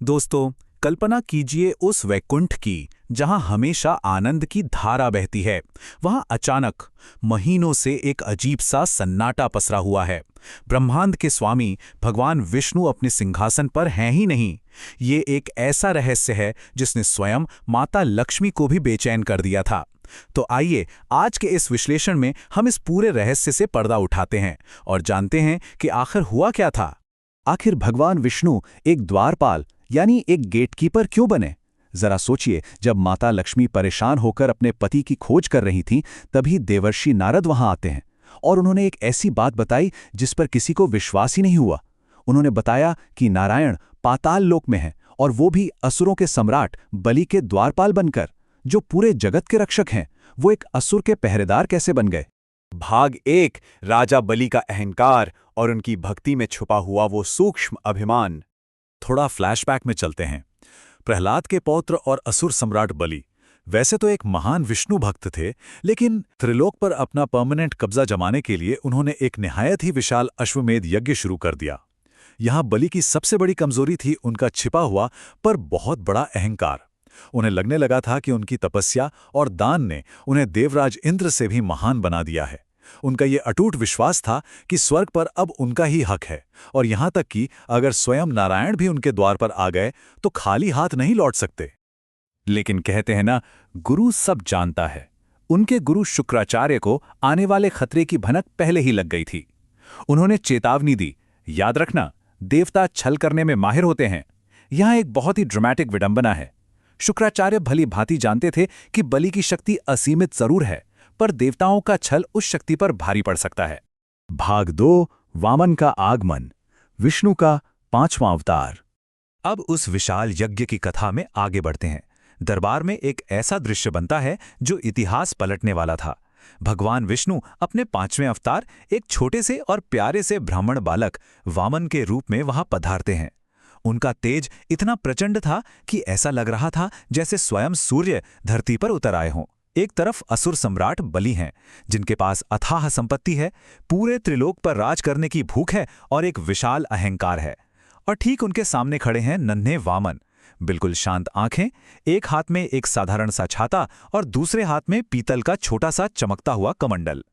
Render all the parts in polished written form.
दोस्तों, कल्पना कीजिए उस वैकुंठ की जहां हमेशा आनंद की धारा बहती है। वहां अचानक महीनों से एक अजीब सा सन्नाटा पसरा हुआ है। ब्रह्मांड के स्वामी भगवान विष्णु अपने सिंहासन पर हैं ही नहीं। ये एक ऐसा रहस्य है जिसने स्वयं माता लक्ष्मी को भी बेचैन कर दिया था। तो आइए आज के इस विश्लेषण में हम इस पूरे रहस्य से पर्दा उठाते हैं और जानते हैं कि आखिर हुआ क्या था। आखिर भगवान विष्णु एक द्वारपाल यानी एक गेटकीपर क्यों बने? जरा सोचिए, जब माता लक्ष्मी परेशान होकर अपने पति की खोज कर रही थीं, तभी देवर्षि नारद वहां आते हैं और उन्होंने एक ऐसी बात बताई जिस पर किसी को विश्वास ही नहीं हुआ। उन्होंने बताया कि नारायण पाताल लोक में हैं और वो भी असुरों के सम्राट बलि के द्वारपाल बनकर। जो पूरे जगत के रक्षक हैं, वो एक असुर के पहरेदार कैसे बन गए? भाग 1 राजा बलि का अहंकार और उनकी भक्ति में छुपा हुआ वो सूक्ष्म अभिमान। थोड़ा फ्लैशबैक में चलते हैं। प्रहलाद के पौत्र और असुर सम्राट बलि वैसे तो एक महान विष्णु भक्त थे, लेकिन त्रिलोक पर अपना परमानेंट कब्जा जमाने के लिए उन्होंने एक निहायत ही विशाल अश्वमेध यज्ञ शुरू कर दिया। यहां बलि की सबसे बड़ी कमजोरी थी उनका छिपा हुआ पर बहुत बड़ा अहंकार। उन्हें लगने लगा था कि उनकी तपस्या और दान ने उन्हें देवराज इंद्र से भी महान बना दिया है। उनका ये अटूट विश्वास था कि स्वर्ग पर अब उनका ही हक है, और यहां तक कि अगर स्वयं नारायण भी उनके द्वार पर आ गए तो खाली हाथ नहीं लौट सकते। लेकिन कहते हैं ना, गुरु सब जानता है। उनके गुरु शुक्राचार्य को आने वाले खतरे की भनक पहले ही लग गई थी। उन्होंने चेतावनी दी, याद रखना, देवता छल करने में माहिर होते हैं। यहां एक बहुत ही ड्रामेटिक विडंबना है। शुक्राचार्य भली भांति जानते थे कि बलि की शक्ति असीमित जरूर है, पर देवताओं का छल उस शक्ति पर भारी पड़ सकता है। भाग 2 वामन का आगमन, विष्णु का 5वां अवतार। अब उस विशाल यज्ञ की कथा में आगे बढ़ते हैं। दरबार में एक ऐसा दृश्य बनता है जो इतिहास पलटने वाला था। भगवान विष्णु अपने 5वें अवतार एक छोटे से और प्यारे से ब्राह्मण बालक वामन के रूप में वहां पधारते हैं। उनका तेज इतना प्रचंड था कि ऐसा लग रहा था जैसे स्वयं सूर्य धरती पर उतर आए हों। एक तरफ असुर सम्राट बलि हैं, जिनके पास अथाह संपत्ति है, पूरे त्रिलोक पर राज करने की भूख है और एक विशाल अहंकार है। और ठीक उनके सामने खड़े हैं नन्हे वामन, बिल्कुल शांत आंखें, एक हाथ में एक साधारण सा छाता और दूसरे हाथ में पीतल का छोटा सा चमकता हुआ कमंडल।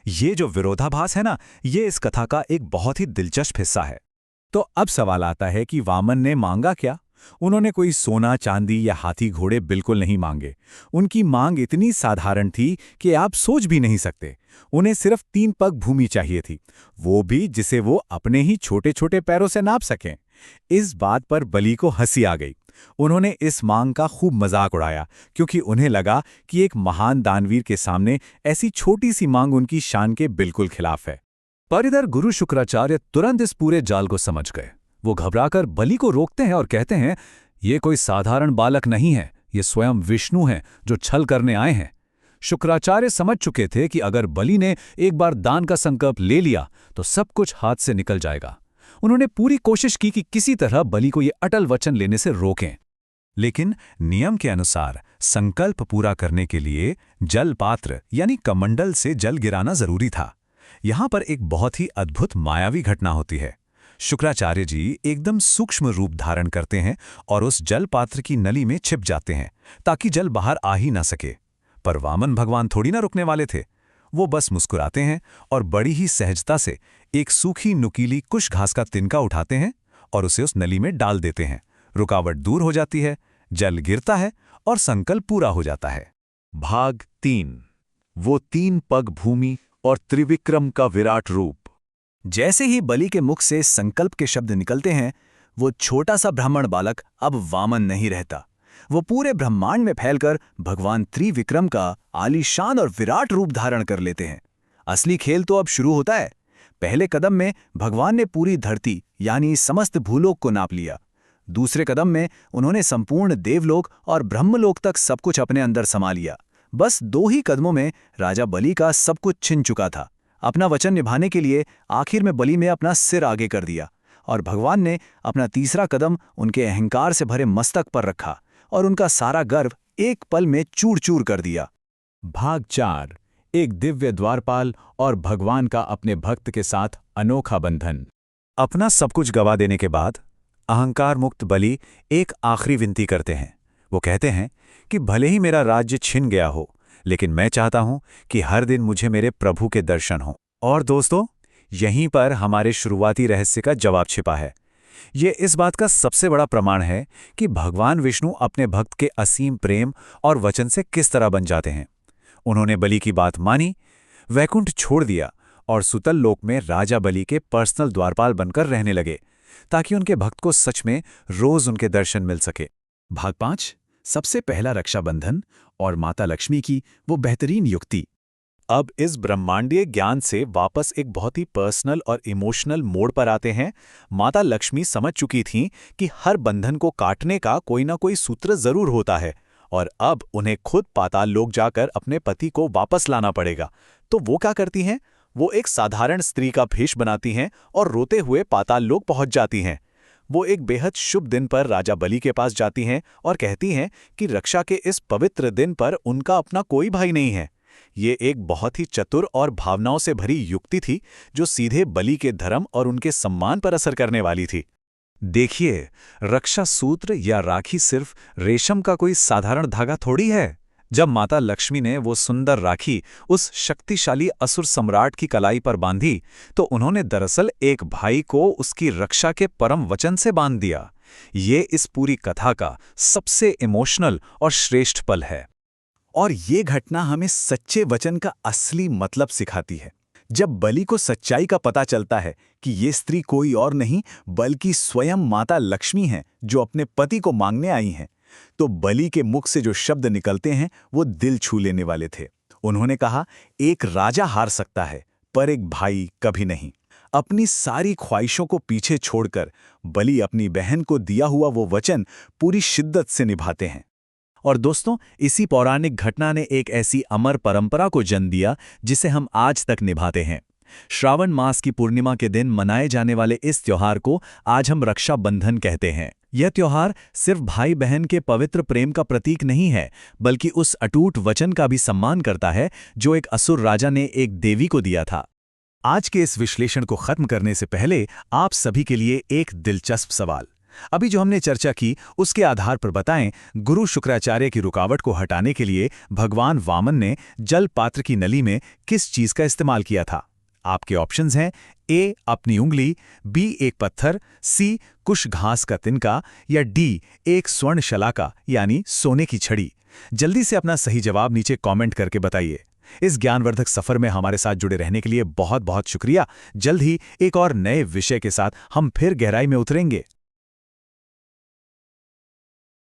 ये जो विरोधाभास है ना, ये इस कथा का एक बहुत ही दिलचस्प हिस्सा है। तो अब सवाल आता है कि वामन ने मांगा क्या? उन्होंने कोई सोना चांदी या हाथी घोड़े बिल्कुल नहीं मांगे। उनकी मांग इतनी साधारण थी कि आप सोच भी नहीं सकते। उन्हें सिर्फ 3 पग भूमि चाहिए थी, वो भी जिसे वो अपने ही छोटे छोटे पैरों से नाप सकें। इस बात पर बलि को हंसी आ गई। उन्होंने इस मांग का खूब मजाक उड़ाया, क्योंकि उन्हें लगा कि एक महान दानवीर के सामने ऐसी छोटी सी मांग उनकी शान के बिल्कुल खिलाफ है। पर इधर गुरु शुक्राचार्य तुरंत इस पूरे जाल को समझ गए। वो घबराकर बलि को रोकते हैं और कहते हैं, ये कोई साधारण बालक नहीं है, ये स्वयं विष्णु हैं जो छल करने आए हैं। शुक्राचार्य समझ चुके थे कि अगर बलि ने एक बार दान का संकल्प ले लिया तो सब कुछ हाथ से निकल जाएगा। उन्होंने पूरी कोशिश की कि किसी तरह बलि को ये अटल वचन लेने से रोकें। लेकिन नियम के अनुसार संकल्प पूरा करने के लिए जल पात्र यानी कमंडल से जल गिराना जरूरी था। यहां पर एक बहुत ही अद्भुत मायावी घटना होती है। शुक्राचार्य जी एकदम सूक्ष्म रूप धारण करते हैं और उस जल पात्र की नली में छिप जाते हैं ताकि जल बाहर आ ही ना सके। पर वामन भगवान थोड़ी ना रुकने वाले थे। वो बस मुस्कुराते हैं और बड़ी ही सहजता से एक सूखी नुकीली कुश घास का तिनका उठाते हैं और उसे उस नली में डाल देते हैं। रुकावट दूर हो जाती है, जल गिरता है और संकल्प पूरा हो जाता है। भाग 3 वो 3 पग भूमि और त्रिविक्रम का विराट रूप। जैसे ही बलि के मुख से संकल्प के शब्द निकलते हैं, वो छोटा सा ब्राह्मण बालक अब वामन नहीं रहता। वो पूरे ब्रह्मांड में फैलकर भगवान त्रिविक्रम का आलीशान और विराट रूप धारण कर लेते हैं। असली खेल तो अब शुरू होता है। पहले कदम में भगवान ने पूरी धरती यानी समस्त भूलोक को नाप लिया। दूसरे कदम में उन्होंने संपूर्ण देवलोक और ब्रह्मलोक तक सब कुछ अपने अंदर समा लिया। बस 2 ही कदमों में राजा बलि का सब कुछ छिन चुका था। अपना वचन निभाने के लिए आखिर में बलि ने अपना सिर आगे कर दिया और भगवान ने अपना तीसरा कदम उनके अहंकार से भरे मस्तक पर रखा और उनका सारा गर्व एक पल में चूर चूर कर दिया। भाग 4 एक दिव्य द्वारपाल और भगवान का अपने भक्त के साथ अनोखा बंधन। अपना सब कुछ गवा देने के बाद अहंकार मुक्त बलि एक आखिरी विनती करते हैं। वो कहते हैं कि भले ही मेरा राज्य छिन गया हो, लेकिन मैं चाहता हूं कि हर दिन मुझे मेरे प्रभु के दर्शन हो। और दोस्तों, यहीं पर हमारे शुरुआती रहस्य का जवाब छिपा है। ये इस बात का सबसे बड़ा प्रमाण है कि भगवान विष्णु अपने भक्त के असीम प्रेम और वचन से किस तरह बन जाते हैं। उन्होंने बलि की बात मानी, वैकुंठ छोड़ दिया और सुतल लोक में राजा बलि के पर्सनल द्वारपाल बनकर रहने लगे, ताकि उनके भक्त को सच में रोज उनके दर्शन मिल सके। भाग 5, सबसे पहला रक्षाबंधन और माता लक्ष्मी की वो बेहतरीन युक्ति। अब इस ब्रह्मांडीय ज्ञान से वापस एक बहुत ही पर्सनल और इमोशनल मोड पर आते हैं। माता लक्ष्मी समझ चुकी थीं कि हर बंधन को काटने का कोई ना कोई सूत्र जरूर होता है, और अब उन्हें खुद पाताल लोक जाकर अपने पति को वापस लाना पड़ेगा। तो वो क्या करती हैं? वो एक साधारण स्त्री का भेष बनाती हैं और रोते हुए पाताल लोक पहुंच जाती हैं। वो एक बेहद शुभ दिन पर राजा बलि के पास जाती हैं और कहती हैं कि रक्षा के इस पवित्र दिन पर उनका अपना कोई भाई नहीं है। ये एक बहुत ही चतुर और भावनाओं से भरी युक्ति थी, जो सीधे बलि के धर्म और उनके सम्मान पर असर करने वाली थी। देखिए, रक्षा सूत्र या राखी सिर्फ रेशम का कोई साधारण धागा थोड़ी है। जब माता लक्ष्मी ने वो सुंदर राखी उस शक्तिशाली असुर सम्राट की कलाई पर बांधी, तो उन्होंने दरअसल एक भाई को उसकी रक्षा के परम वचन से बांध दिया। ये इस पूरी कथा का सबसे इमोशनल और श्रेष्ठ पल है। और ये घटना हमें सच्चे वचन का असली मतलब सिखाती है। जब बलि को सच्चाई का पता चलता है कि ये स्त्री कोई और नहीं बल्कि स्वयं माता लक्ष्मी हैं, जो अपने पति को मांगने आई हैं, तो बलि के मुख से जो शब्द निकलते हैं वो दिल छू लेने वाले थे। उन्होंने कहा, एक राजा हार सकता है पर एक भाई कभी नहीं। अपनी सारी ख्वाहिशों को पीछे छोड़कर बलि अपनी बहन को दिया हुआ वो वचन पूरी शिद्दत से निभाते हैं। और दोस्तों, इसी पौराणिक घटना ने एक ऐसी अमर परंपरा को जन्म दिया जिसे हम आज तक निभाते हैं। श्रावण मास की पूर्णिमा के दिन मनाए जाने वाले इस त्योहार को आज हम रक्षाबंधन कहते हैं। यह त्योहार सिर्फ भाई बहन के पवित्र प्रेम का प्रतीक नहीं है, बल्कि उस अटूट वचन का भी सम्मान करता है जो एक असुर राजा ने एक देवी को दिया था। आज के इस विश्लेषण को खत्म करने से पहले आप सभी के लिए एक दिलचस्प सवाल। अभी जो हमने चर्चा की उसके आधार पर बताएं, गुरु शुक्राचार्य की रुकावट को हटाने के लिए भगवान वामन ने जल पात्र की नली में किस चीज का इस्तेमाल किया था? आपके ऑप्शंस हैं ए अपनी उंगली, बी एक पत्थर, सी कुछ घास का तिनका, या डी एक स्वर्ण शलाका यानी सोने की छड़ी। जल्दी से अपना सही जवाब नीचे कमेंट करके बताइए। इस ज्ञानवर्धक सफर में हमारे साथ जुड़े रहने के लिए बहुत बहुत शुक्रिया। जल्द ही एक और नए विषय के साथ हम फिर गहराई में उतरेंगे।